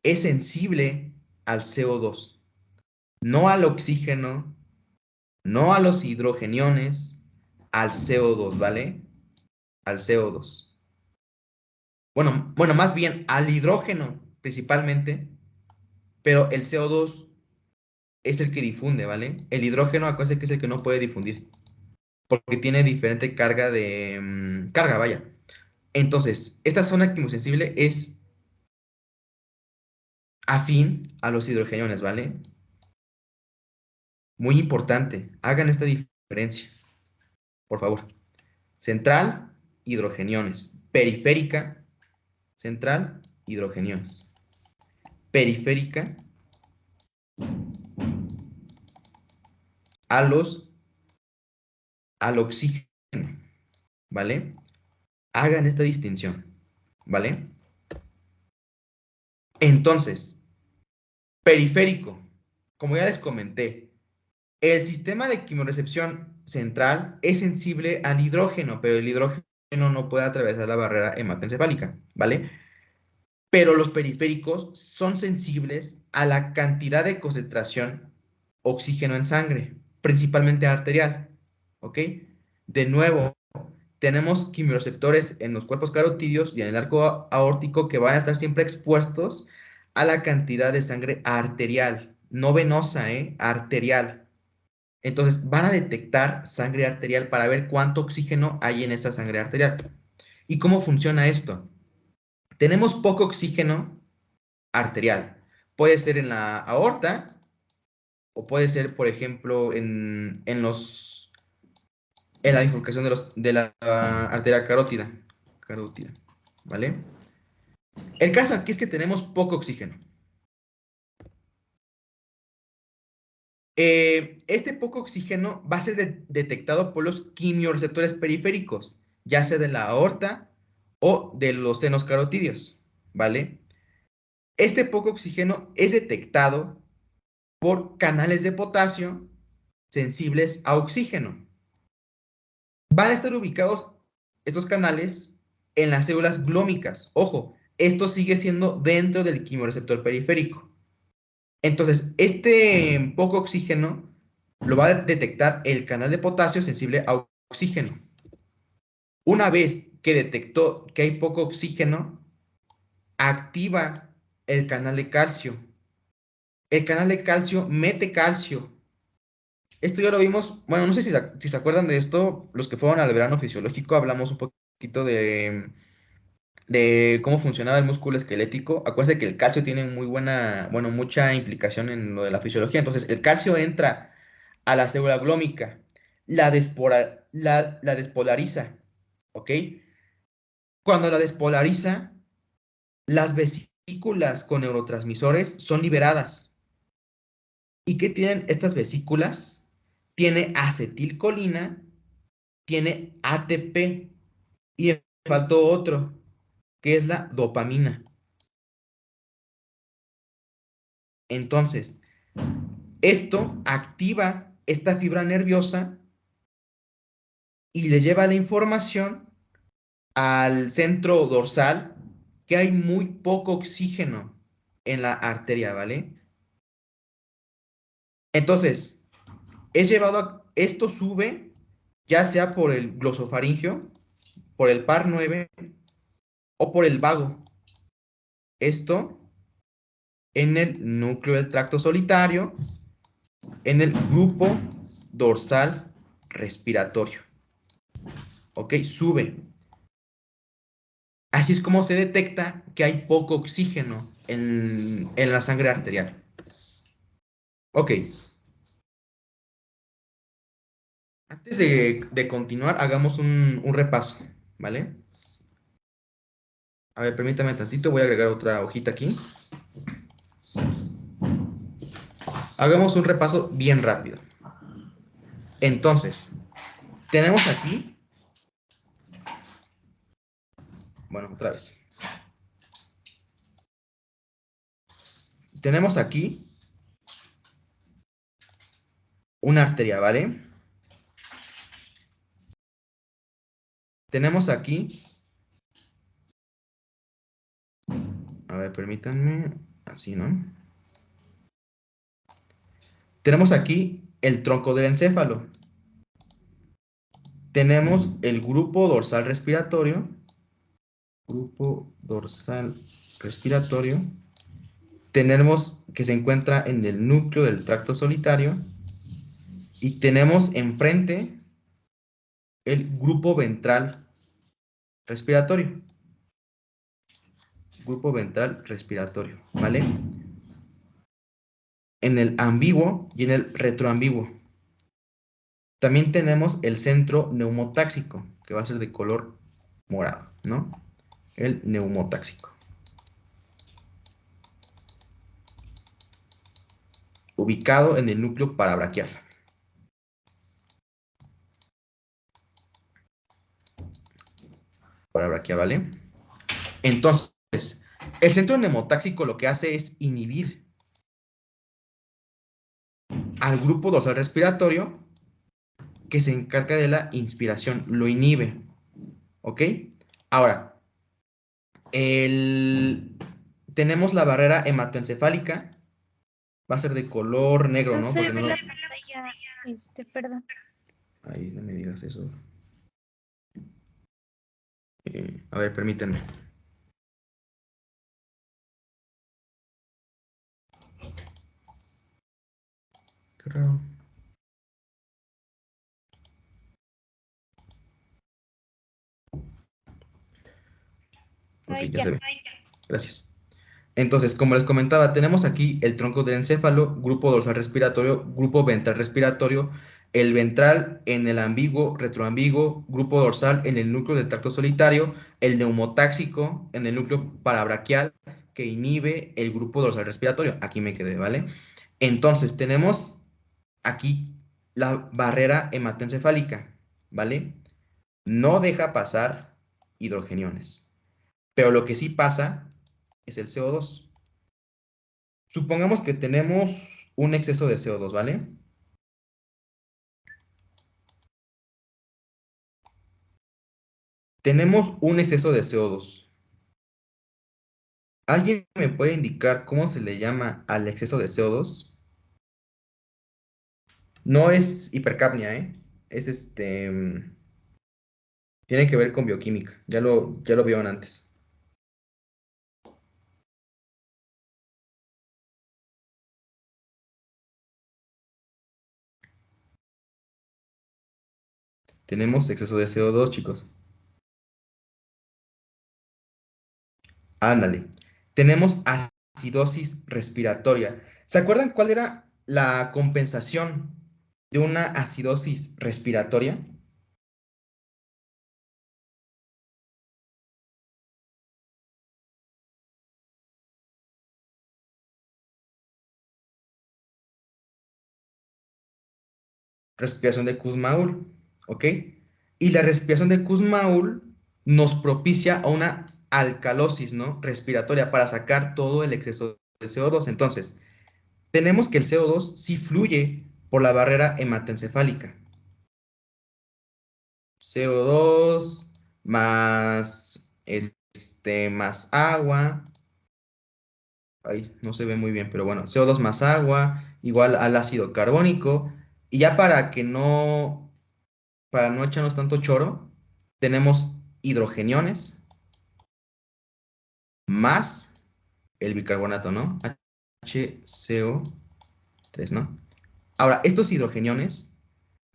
es sensible al CO2, no al oxígeno, no a los hidrogeniones, al CO2, ¿vale? Al CO2. Bueno, más bien al hidrógeno principalmente, pero el CO2 es el que difunde, ¿vale? El hidrógeno, acuérdense que es el que no puede difundir, porque tiene diferente carga carga, vaya. Entonces, esta zona quimiosensible es afín a los hidrogeniones, ¿vale? Muy importante, hagan esta diferencia, por favor. Central, hidrogeniones. Periférica, central, hidrogeniones. Periférica, a los, al oxígeno, ¿vale? Hagan esta distinción, ¿vale? Entonces, periférico, como ya les comenté, el sistema de quimiorecepción central es sensible al hidrógeno, pero el hidrógeno no puede atravesar la barrera hematoencefálica, ¿vale? Pero los periféricos son sensibles a la cantidad de concentración oxígeno en sangre, principalmente arterial, ¿ok? De nuevo, tenemos quimioreceptores en los cuerpos carotídeos y en el arco aórtico que van a estar siempre expuestos a la cantidad de sangre arterial, no venosa, arterial. Entonces van a detectar sangre arterial para ver cuánto oxígeno hay en esa sangre arterial. ¿Y cómo funciona esto? Tenemos poco oxígeno arterial. Puede ser en la aorta o puede ser, por ejemplo, en la bifurcación de la arteria carótida, ¿vale? El caso aquí es que tenemos poco oxígeno. Este poco oxígeno va a ser detectado por los quimioreceptores periféricos, ya sea de la aorta o de los senos carotídeos, ¿vale? Este poco oxígeno es detectado por canales de potasio sensibles a oxígeno. Van a estar ubicados estos canales en las células glómicas. Ojo, esto sigue siendo dentro del quimioreceptor periférico. Entonces, este poco oxígeno lo va a detectar el canal de potasio sensible a oxígeno. Una vez que detectó que hay poco oxígeno, activa el canal de calcio. El canal de calcio mete calcio. Esto ya lo vimos, bueno, no sé si se acuerdan de esto, los que fueron al verano fisiológico, hablamos un poquito de cómo funcionaba el músculo esquelético. Acuérdense que el calcio tiene mucha implicación en lo de la fisiología. Entonces, el calcio entra a la célula glómica, la despolariza, ¿ok? Cuando la despolariza, las vesículas con neurotransmisores son liberadas. ¿Y qué tienen estas vesículas? Tiene acetilcolina, tiene ATP y me faltó otro, que es la dopamina. Entonces, esto activa esta fibra nerviosa y le lleva la información al centro dorsal que hay muy poco oxígeno en la arteria, ¿vale? Entonces, esto sube ya sea por el glosofaringio, por el par 9 o por el vago. Esto en el núcleo del tracto solitario, en el grupo dorsal respiratorio. ¿Ok? Sube. Así es como se detecta que hay poco oxígeno en la sangre arterial. Ok. Antes de continuar, hagamos un repaso, ¿vale? A ver, permítame tantito, voy a agregar otra hojita aquí. Hagamos un repaso bien rápido. Entonces, tenemos aquí, bueno, otra vez. Tenemos aquí una arteria, ¿vale? Tenemos aquí, a ver, permítanme, así, ¿no? Tenemos aquí el tronco del encéfalo. Tenemos el grupo dorsal respiratorio. Grupo dorsal respiratorio. Tenemos que se encuentra en el núcleo del tracto solitario. Y tenemos enfrente el grupo ventral respiratorio. Grupo ventral respiratorio, ¿vale? En el ambiguo y en el retroambiguo. También tenemos el centro neumotáxico, que va a ser de color morado, ¿no? El neumotáxico. Ubicado en el núcleo parabraquial. Parabraquial, ¿vale? Entonces, el centro neumotáxico lo que hace es inhibir al grupo dorsal respiratorio que se encarga de la inspiración, lo inhibe, ¿ok? Ahora, tenemos la barrera hematoencefálica, va a ser de color negro, No ¿no? se Porque no ve lo... la pantalla, perdón. Ahí no me digas eso. A ver, permítanme. Qué raro. Ok, Ay, ya ya. se ve. Gracias. Entonces, como les comentaba, tenemos aquí el tronco del encéfalo, grupo dorsal respiratorio, grupo ventral respiratorio, el ventral en el ambiguo, retroambiguo, grupo dorsal en el núcleo del tracto solitario, el neumotáxico en el núcleo parabraquial que inhibe el grupo dorsal respiratorio. Aquí me quedé, ¿vale? Entonces, tenemos aquí la barrera hematoencefálica, ¿vale? No deja pasar hidrogeniones, pero lo que sí pasa es el CO2. Supongamos que tenemos un exceso de CO2, ¿vale? Tenemos un exceso de CO2. ¿Alguien me puede indicar cómo se le llama al exceso de CO2? No es hipercapnia, ¿eh? Es tiene que ver con bioquímica. Ya lo vieron antes. Tenemos exceso de CO2, chicos. Ándale. Tenemos acidosis respiratoria. ¿Se acuerdan cuál era la compensación de una acidosis respiratoria? Respiración de Kussmaul, ¿ok? Y la respiración de Kussmaul nos propicia a una alcalosis, ¿no? Respiratoria para sacar todo el exceso de CO2. Entonces, tenemos que el CO2 sí fluye por la barrera hematoencefálica. CO2 más, más agua. Ahí no se ve muy bien, pero bueno, CO2 más agua, igual al ácido carbónico. Y ya para no echarnos tanto choro, tenemos hidrogeniones más el bicarbonato, ¿no? HCO3, ¿no? Ahora, estos hidrogeniones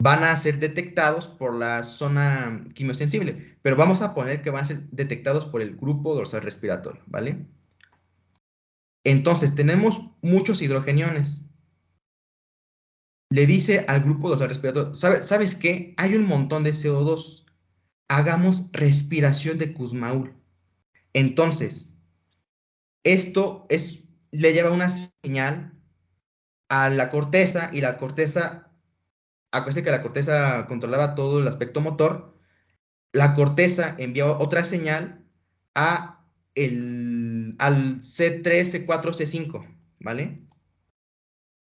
van a ser detectados por la zona quimiosensible, pero vamos a poner que van a ser detectados por el grupo dorsal respiratorio, ¿vale? Entonces, tenemos muchos hidrogeniones. Le dice al grupo dorsal respiratorio, ¿sabes qué? Hay un montón de CO2. Hagamos respiración de Kussmaul. Entonces, le lleva una señal a la corteza y la corteza, acuérdense que la corteza controlaba todo el aspecto motor, la corteza envía otra señal al C3, C4, C5, ¿vale?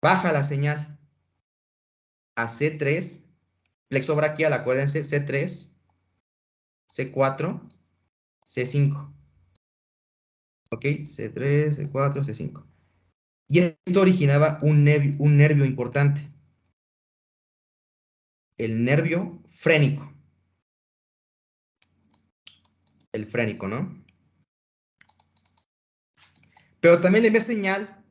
Baja la señal a C3, plexo braquial, acuérdense, C3, C4, C5, ¿ok? C3, C4, C5. Y esto originaba un nervio importante, el nervio frénico, el frénico, ¿no? Pero también le envía señal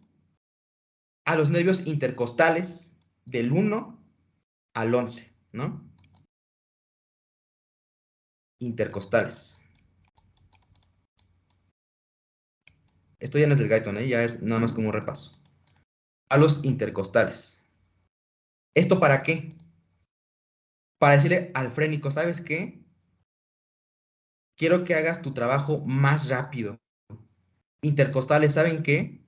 a los nervios intercostales del 1 al 11, ¿no? Intercostales. Esto ya no es del Guyton, ¿eh? Ya es nada más como un repaso. A los intercostales. ¿Esto para qué? Para decirle al frénico, ¿sabes qué? Quiero que hagas tu trabajo más rápido. Intercostales, ¿saben qué?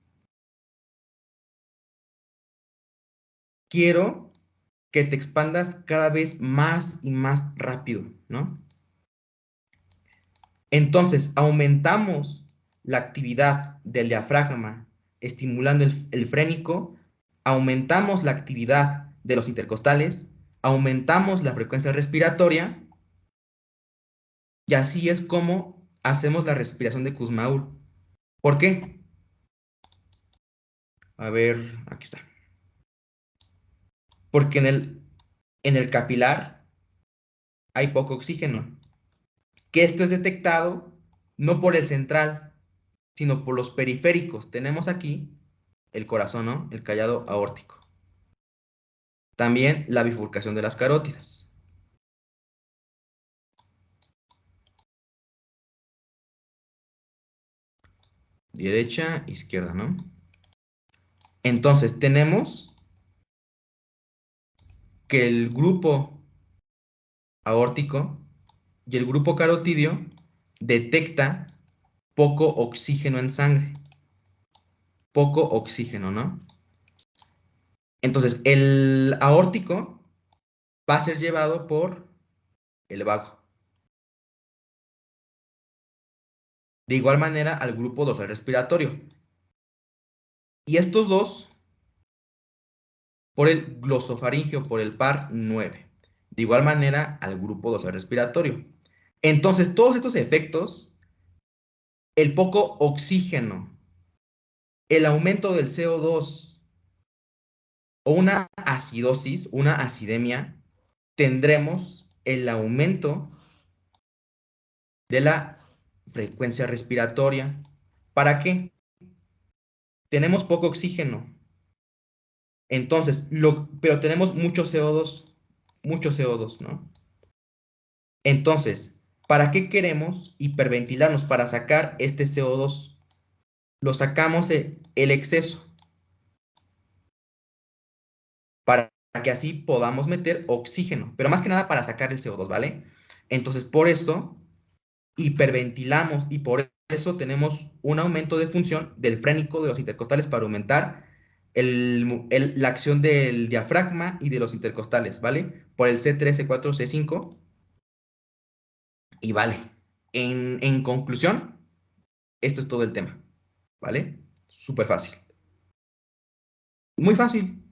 Quiero que te expandas cada vez más y más rápido, ¿no? Entonces, aumentamos la actividad del diafragma estimulando el frénico, aumentamos la actividad de los intercostales, aumentamos la frecuencia respiratoria, y así es como hacemos la respiración de Kussmaul. ¿Por qué? A ver, aquí está. Porque en el capilar hay poco oxígeno, que esto es detectado no por el central, sino por los periféricos. Tenemos aquí el corazón, ¿no? El callado aórtico. También la bifurcación de las carótidas. Derecha, izquierda, ¿no? Entonces tenemos que el grupo aórtico y el grupo carotidio detecta poco oxígeno en sangre. Poco oxígeno, ¿no? Entonces, el aórtico va a ser llevado por el vago. De igual manera al grupo dorsal respiratorio. Y estos dos por el glosofaringeo, por el par 9. De igual manera al grupo dorsal respiratorio. Entonces, todos estos efectos, el poco oxígeno, el aumento del CO2 o una acidosis, una acidemia, tendremos el aumento de la frecuencia respiratoria. ¿Para qué? Tenemos poco oxígeno. Entonces, pero tenemos mucho CO2, ¿no? Entonces, ¿para qué queremos hiperventilarnos? Para sacar este CO2. Lo sacamos el exceso, para que así podamos meter oxígeno, pero más que nada para sacar el CO2, ¿vale? Entonces, por eso hiperventilamos y por eso tenemos un aumento de función del frénico de los intercostales para aumentar la acción del diafragma y de los intercostales, ¿vale? Por el C3, C4, C5. Y vale, en conclusión, esto es todo el tema, ¿vale? Súper fácil. Muy fácil.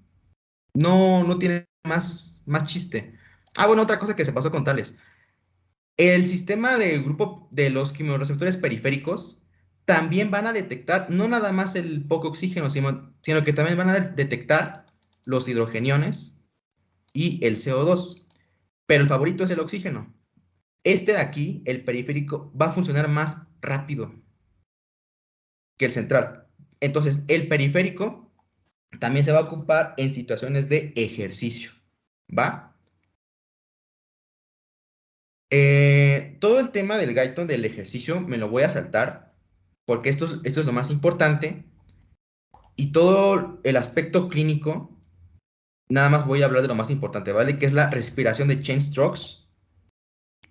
No tiene más chiste. Ah, bueno, otra cosa que se pasó con Tales. El sistema de grupo de los quimioreceptores periféricos también van a detectar no nada más el poco oxígeno, sino que también van a detectar los hidrogeniones y el CO2. Pero el favorito es el oxígeno. Este de aquí, el periférico, va a funcionar más rápido que el central. Entonces, el periférico también se va a ocupar en situaciones de ejercicio, ¿va? Todo el tema del Guyton del ejercicio me lo voy a saltar, porque esto es lo más importante, y todo el aspecto clínico, nada más voy a hablar de lo más importante, ¿vale? Que es la respiración de chain strokes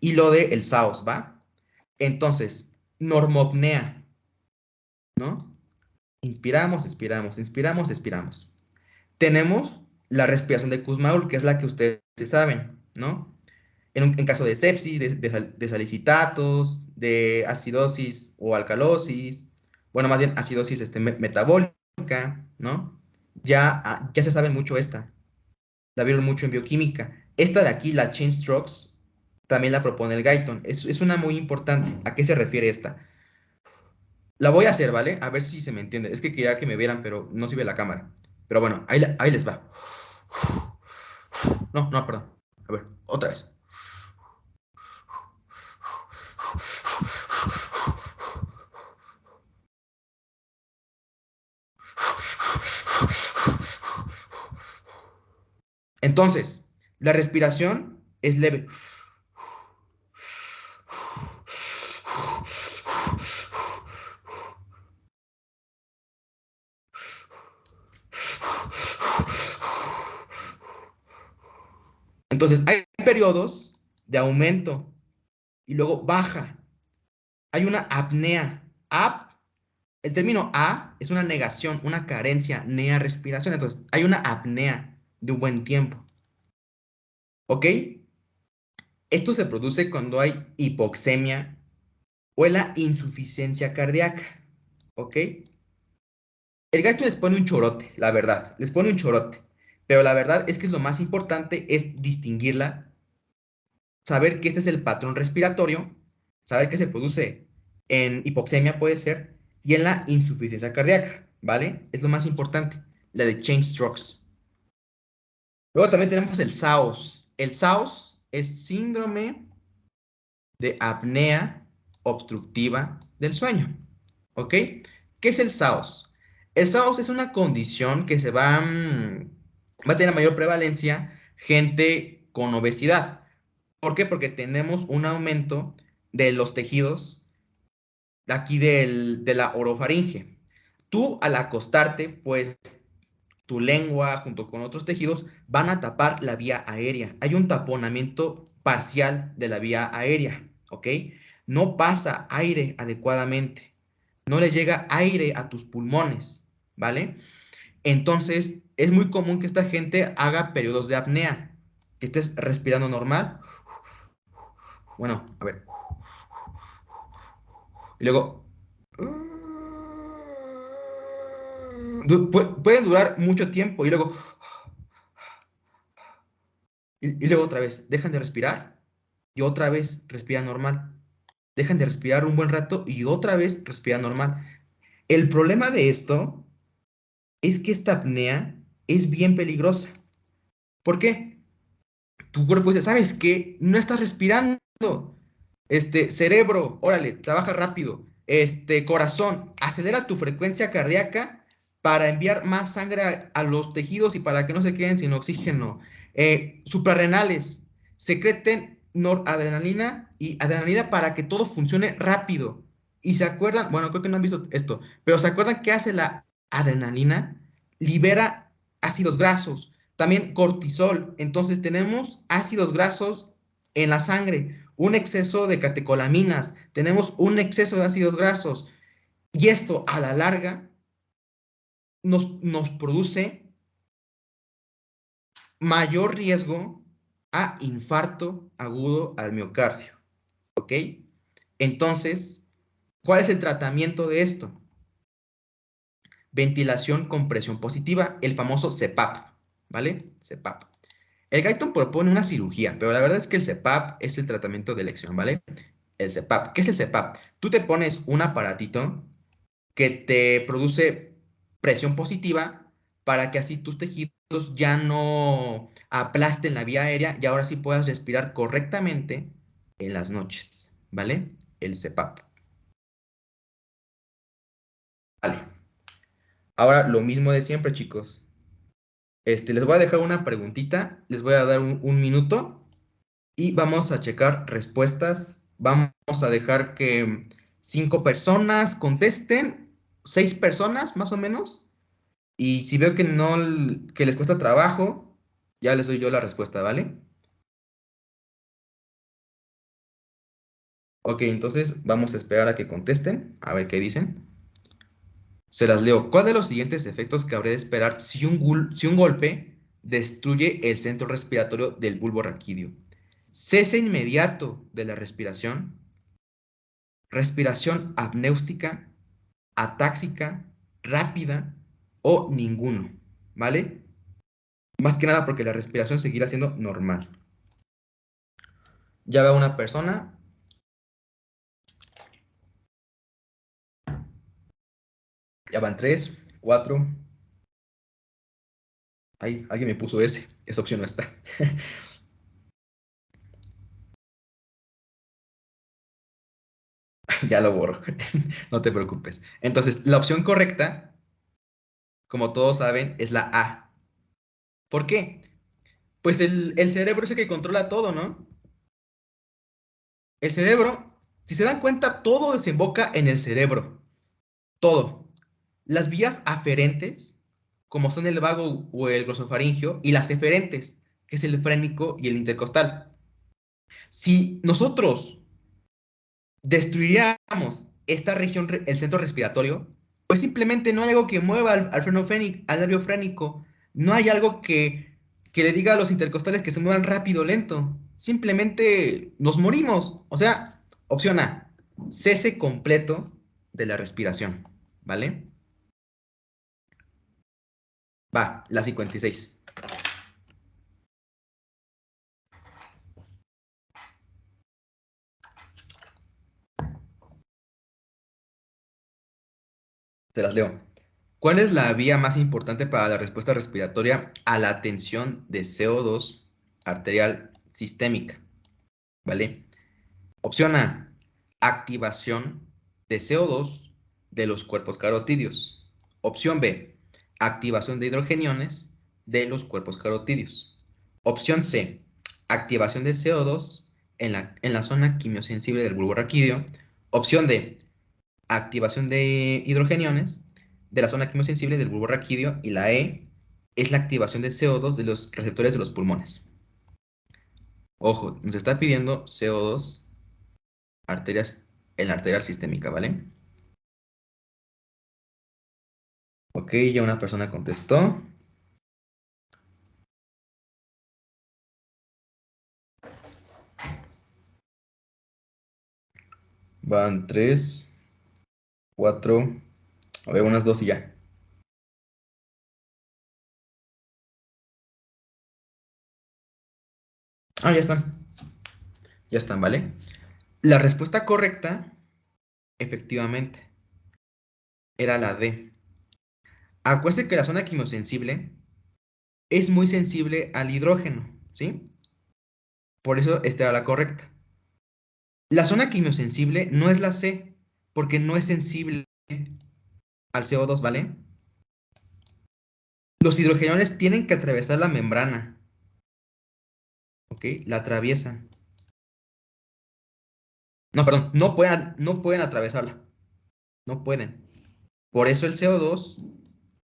y lo de el SAOS, ¿va? Entonces, normopnea, ¿no? Inspiramos, expiramos, inspiramos, expiramos. Tenemos la respiración de Kussmaul, que es la que ustedes saben, ¿no? En caso de sepsis, de salicitatos, de acidosis o alcalosis, bueno, más bien acidosis metabólica, ¿no? Ya se sabe mucho esta, la vieron mucho en bioquímica. Esta de aquí, la chain strokes, también la propone el Guyton. Es una muy importante. ¿A qué se refiere esta? La voy a hacer, ¿vale? A ver si se me entiende. Es que quería que me vieran, pero no se ve la cámara. Pero bueno, ahí les va. No, no, perdón. A ver, otra vez. Entonces, la respiración es leve. Entonces, hay periodos de aumento y luego baja. Hay una apnea. El término a es una negación, una carencia, nea respiración. Entonces, hay una apnea de un buen tiempo. ¿Ok? Esto se produce cuando hay hipoxemia o la insuficiencia cardíaca. ¿Ok? El gasto les pone un chorote, la verdad. Les pone un chorote. Pero la verdad es que lo más importante es distinguirla, saber que este es el patrón respiratorio, saber que se produce en hipoxemia puede ser, y en la insuficiencia cardíaca, ¿vale? Es lo más importante, la de chain strokes. Luego también tenemos el SAOS. El SAOS es síndrome de apnea obstructiva del sueño, ¿ok? ¿Qué es el SAOS? El SAOS es una condición que va a tener mayor prevalencia gente con obesidad. ¿Por qué? Porque tenemos un aumento de los tejidos aquí de la orofaringe. Tú al acostarte, pues tu lengua junto con otros tejidos van a tapar la vía aérea. Hay un taponamiento parcial de la vía aérea, ¿ok? No pasa aire adecuadamente. No le llega aire a tus pulmones, ¿vale? Entonces, es muy común que esta gente haga periodos de apnea, que estés respirando normal. Bueno, a ver. Y luego, pueden durar mucho tiempo y luego, y luego otra vez, dejan de respirar y otra vez respiran normal. Dejan de respirar un buen rato y otra vez respiran normal. El problema de esto es que esta apnea es bien peligrosa. ¿Por qué? Tu cuerpo dice, ¿sabes qué? No estás respirando. Cerebro, órale, trabaja rápido. Corazón, acelera tu frecuencia cardíaca para enviar más sangre a los tejidos y para que no se queden sin oxígeno. Suprarrenales, secreten noradrenalina y adrenalina para que todo funcione rápido. Y se acuerdan, bueno, creo que no han visto esto, pero ¿se acuerdan qué hace la adrenalina? Libera ácidos grasos, también cortisol. Entonces tenemos ácidos grasos en la sangre, un exceso de catecolaminas, tenemos un exceso de ácidos grasos. Y esto a la larga nos produce mayor riesgo a infarto agudo al miocardio. ¿Ok? Entonces, ¿cuál es el tratamiento de esto? Ventilación con presión positiva, el famoso CPAP, ¿vale? CPAP. El Guyton propone una cirugía, pero la verdad es que el CPAP es el tratamiento de elección, ¿vale? El CPAP. ¿Qué es el CPAP? Tú te pones un aparatito que te produce presión positiva para que así tus tejidos ya no aplasten la vía aérea y ahora sí puedas respirar correctamente en las noches, ¿vale? El CPAP. Vale. Ahora lo mismo de siempre, chicos. Les voy a dejar una preguntita, les voy a dar un minuto y vamos a checar respuestas. Vamos a dejar que 5 personas contesten, 6 personas más o menos. Y si veo que no, que les cuesta trabajo, ya les doy yo la respuesta, ¿vale? Ok, entonces vamos a esperar a que contesten, a ver qué dicen. Se las leo. ¿Cuál de los siguientes efectos cabría de esperar si un golpe destruye el centro respiratorio del bulbo raquídeo? Cese inmediato de la respiración apnéustica, atáxica, rápida o ninguno, ¿vale? Más que nada porque la respiración seguirá siendo normal. Ya va una persona. Ya van 3, 4. Ay, alguien me puso ese. Esa opción no está. Ya lo borro. No te preocupes. Entonces, la opción correcta, como todos saben, es la A. ¿Por qué? Pues el cerebro es el que controla todo, ¿no? El cerebro, si se dan cuenta, todo desemboca en el cerebro. Todo. Las vías aferentes, como son el vago o el glosofaringio, y las eferentes, que es el frénico y el intercostal. Si nosotros destruiríamos esta región, el centro respiratorio, pues simplemente no hay algo que mueva al nervio frénico, no hay algo que le diga a los intercostales que se muevan rápido o lento, simplemente nos morimos. O sea, opción A, cese completo de la respiración, ¿vale? Va, la 56. Se las leo. ¿Cuál es la vía más importante para la respuesta respiratoria a la tensión de CO2 arterial sistémica? ¿Vale? Opción A, activación de CO2 de los cuerpos carotídeos. Opción B, activación de hidrogeniones de los cuerpos carotídeos. Opción C, activación de CO2 en la zona quimiosensible del bulbo raquídeo. Opción D, activación de hidrogeniones de la zona quimiosensible del bulbo raquídeo. Y la E es la activación de CO2 de los receptores de los pulmones. Ojo, nos está pidiendo CO2 arterias en la arterial sistémica, ¿vale? Ok, ya una persona contestó. Van 3, 4. A ver, unas 2 y ya. Ah, ya están. Ya están, ¿vale? La respuesta correcta, efectivamente, era la D. Acuérdense que la zona quimiosensible es muy sensible al hidrógeno, ¿sí? Por eso esta era la correcta. La zona quimiosensible no es la C, porque no es sensible al CO2, ¿vale? Los hidrogeniones tienen que atravesar la membrana, ¿ok? La atraviesan. No, perdón, no pueden atravesarla. No pueden. Por eso el CO2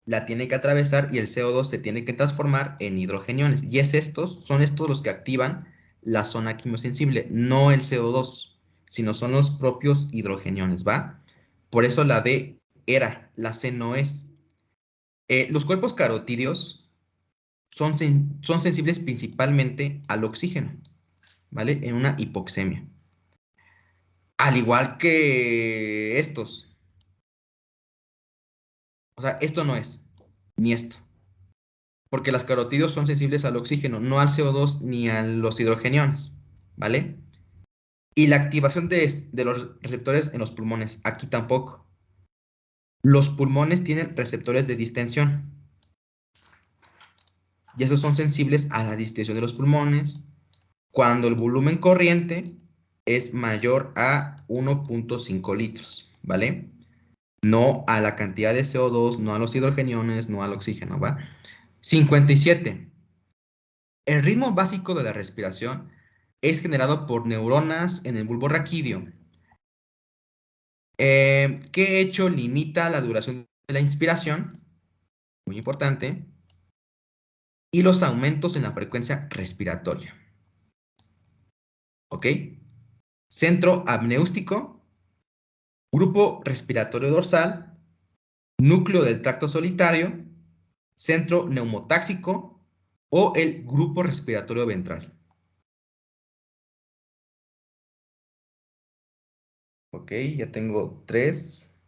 la tiene que atravesar y el CO2 se tiene que transformar en hidrogeniones. Y son estos los que activan la zona quimiosensible, no el CO2, sino son los propios hidrogeniones, ¿va? Por eso la D era, la C no es. Los cuerpos carotídeos son sensibles principalmente al oxígeno, ¿vale? En una hipoxemia. Al igual que estos. O sea, esto no es, ni esto. Porque las carotídeos son sensibles al oxígeno, no al CO2 ni a los hidrogeniones, ¿vale? Y la activación de los receptores en los pulmones, aquí tampoco. Los pulmones tienen receptores de distensión y esos son sensibles a la distensión de los pulmones cuando el volumen corriente es mayor a 1.5 litros, ¿vale? No a la cantidad de CO2, no a los hidrogeniones, no al oxígeno, ¿va? 57. El ritmo básico de la respiración es generado por neuronas en el bulbo raquídeo. ¿Qué hecho limita la duración de la inspiración? Muy importante. Y los aumentos en la frecuencia respiratoria. ¿Ok? Centro apneústico, grupo respiratorio dorsal, núcleo del tracto solitario, centro neumotáxico o el grupo respiratorio ventral. Ok, ya tengo 3.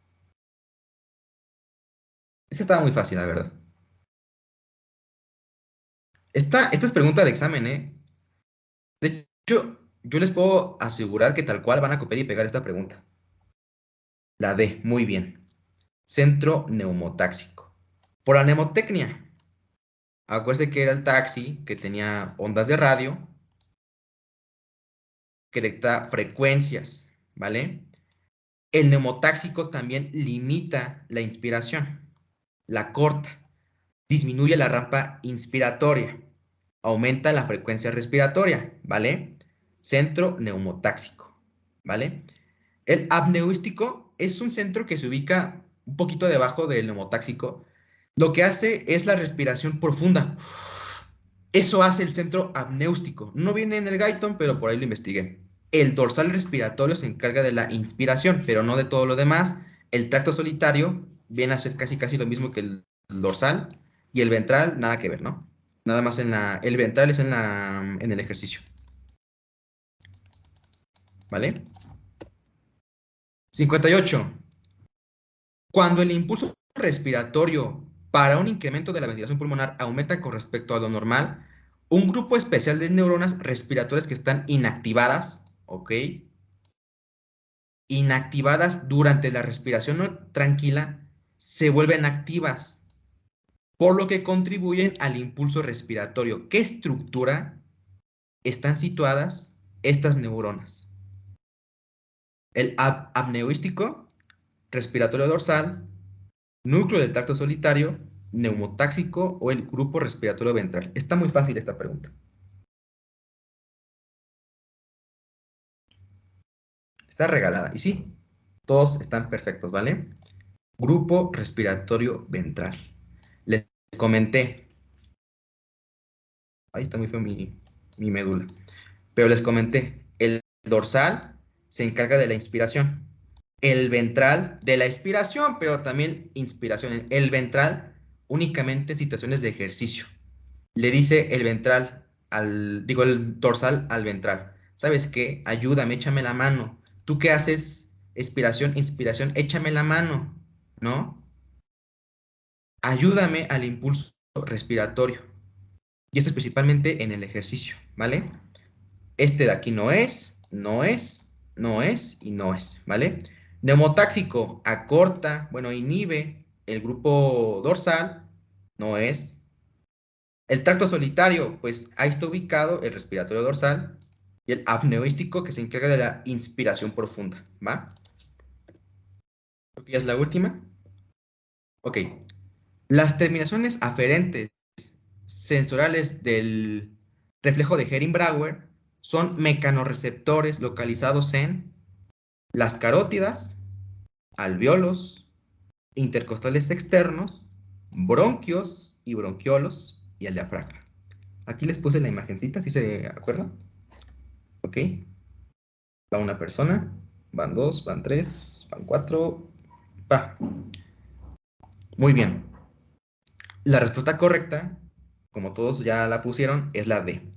Esta estaba muy fácil, la verdad. Esta es pregunta de examen, ¿eh? De hecho, yo les puedo asegurar que tal cual van a copiar y pegar esta pregunta. La D, muy bien. Centro neumotáxico. Por la mnemotecnia. Acuérdense que era el taxi que tenía ondas de radio que detecta frecuencias, ¿vale? El neumotáxico también limita la inspiración, la corta, disminuye la rampa inspiratoria, aumenta la frecuencia respiratoria, ¿vale? Centro neumotáxico, ¿vale? El apneústico es un centro que se ubica un poquito debajo del neumotáxico. Lo que hace es la respiración profunda. Eso hace el centro apneústico. No viene en el Guyton, pero por ahí lo investigué. El dorsal respiratorio se encarga de la inspiración, pero no de todo lo demás. El tracto solitario viene a ser casi casi lo mismo que el dorsal y el ventral nada que ver, ¿no? Nada más el ventral es en el ejercicio, ¿vale? 58. Cuando el impulso respiratorio para un incremento de la ventilación pulmonar aumenta con respecto a lo normal, un grupo especial de neuronas respiratorias que están inactivadas, ¿ok? Inactivadas durante la respiración no tranquila, se vuelven activas, por lo que contribuyen al impulso respiratorio. ¿Qué estructura están situadas estas neuronas? El apneústico, respiratorio dorsal, núcleo del tracto solitario, neumotáxico o el grupo respiratorio ventral. Está muy fácil esta pregunta. Está regalada. Y sí, todos están perfectos, ¿vale? Grupo respiratorio ventral. Les comenté. Ahí está muy feo mi médula. Pero les comenté, el dorsal se encarga de la inspiración. El ventral de la expiración, pero también inspiración. El ventral únicamente en situaciones de ejercicio. Le dice el ventral el dorsal al ventral. ¿Sabes qué? Ayúdame, échame la mano. ¿Tú qué haces? Expiración, inspiración, échame la mano, ¿no? Ayúdame al impulso respiratorio. Y esto es principalmente en el ejercicio, ¿vale? Este de aquí no es, no es, no es y no es, ¿vale? Neumotáxico acorta, bueno, inhibe el grupo dorsal, no es. El tracto solitario, pues ahí está ubicado el respiratorio dorsal y el apneústico que se encarga de la inspiración profunda, ¿va? Creo que ya es la última. Ok. Las terminaciones aferentes sensoriales del reflejo de Herring-Brauer son mecanorreceptores localizados en las carótidas, alvéolos, intercostales externos, bronquios y bronquiolos y el diafragma. Aquí les puse la imagencita, ¿sí se acuerdan? Ok. Va una persona, van dos, van tres, van cuatro, va. Muy bien. La respuesta correcta, como todos ya la pusieron, es la D.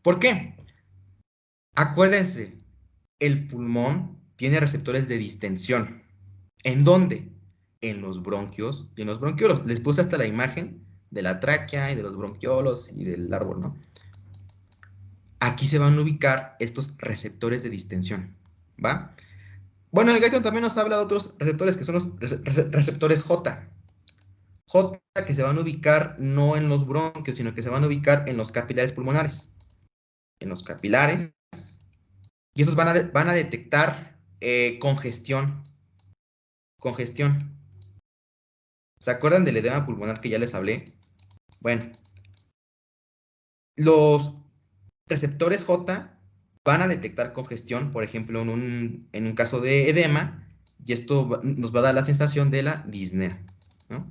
¿Por qué? Acuérdense, el pulmón tiene receptores de distensión. ¿En dónde? En los bronquios y en los bronquiolos. Les puse hasta la imagen de la tráquea y de los bronquiolos y del árbol, ¿no? Aquí se van a ubicar estos receptores de distensión, ¿va? Bueno, el Guyton también nos habla de otros receptores que son los receptores J. J que se van a ubicar no en los bronquios, sino que se van a ubicar en los capilares pulmonares. en los capilares. Y esos van a detectar congestión. Congestión. ¿Se acuerdan del edema pulmonar que ya les hablé? Bueno, los receptores J van a detectar congestión, por ejemplo, en un caso de edema, y esto nos va a dar la sensación de la disnea, ¿no?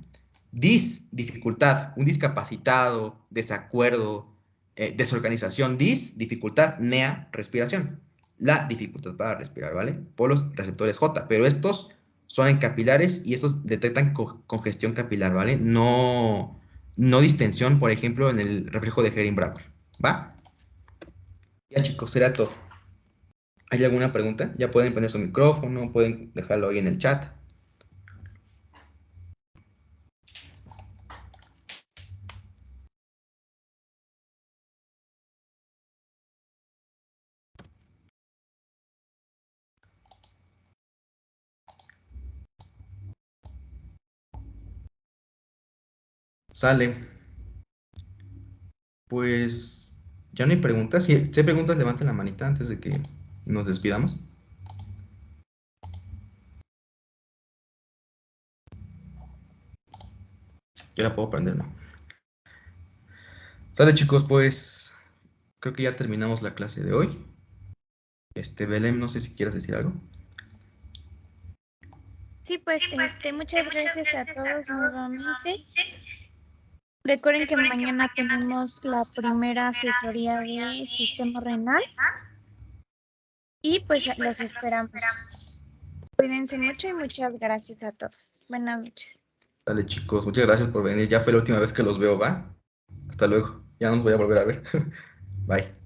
Dificultad, un discapacitado, desacuerdo, desorganización, dificultad, nea, respiración. La dificultad para respirar, ¿vale? Por los receptores J, pero estos son en capilares y estos detectan congestión capilar, ¿vale? No distensión, por ejemplo, en el reflejo de Herring-Brauer, ¿va? Ya chicos, será todo. ¿Hay alguna pregunta? Ya pueden poner su micrófono, pueden dejarlo ahí en el chat. Sale. Pues ya no hay preguntas. Si hay preguntas, levanten la manita antes de que nos despidamos. Yo la puedo prender, ¿no? Sale chicos, pues creo que ya terminamos la clase de hoy. Belén, no sé si quieres decir algo. Sí, pues muchas gracias a todos nuevamente. Recuerden que mañana tenemos la primera asesoría de sistema renal y pues los esperamos. Cuídense mucho y muchas gracias a todos. Buenas noches. Sale chicos, muchas gracias por venir. Ya fue la última vez que los veo, ¿va? Hasta luego. Ya nos voy a volver a ver. Bye.